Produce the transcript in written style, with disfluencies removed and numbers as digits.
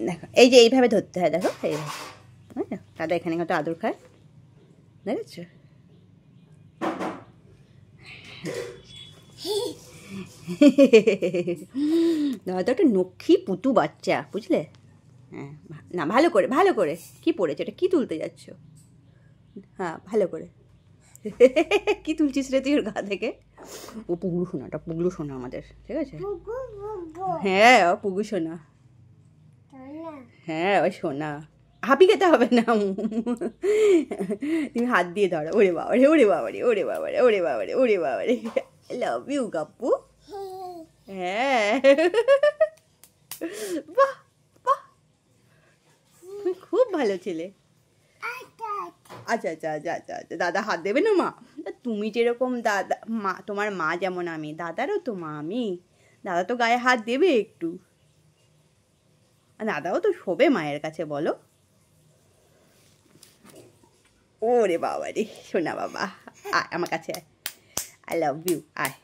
দেখো এই যে এইভাবে ধরতে হয়, দেখো এইভাবে, দাদা এখানে কত আদর খায় দেখেছো। দাদা তো একটা নক্ষী পুতু বাচ্চা, বুঝলে। হ্যাঁ না, ভালো করে ভালো করে। কি পড়েছে এটা, কি তুলতে যাচ্ছ? হ্যাঁ ভালো করে। কি তুলছিস রে তুই ওর গা থেকে? ও পুগলু সোনাটা, পুগলু সোনা আমাদের, ঠিক আছে। হ্যাঁ ও পুগু সোনা, হ্যাঁ ও সোনা। হাপি খেতে হবে না, তুমি হাত দিয়ে ধরো। ওরে বাবারে, ওরে বাবারে, ওরে বাবারে, ওরে বাবারে, ওরে বাবারে। Love you Gappu. হ্যাঁ বাহ বাহ, তুমি খুব ভালো ছেলে। আচ্ছা আচ্ছা আচ্ছা আচ্ছা আচ্ছা, দাদা হাত দেবে না মা? তুমি যেরকম দাদা মা, তোমার মা যেমন আমি, দাদারও তো মা আমি, দাদা তো গায়ে হাত দেবে একটু। দাদাও তো শোবে মায়ের কাছে, বলো। ওরে বাবা রে, শোনা বাবা, আয় আমার কাছে আয়, আই লাভ ইউ, আয়।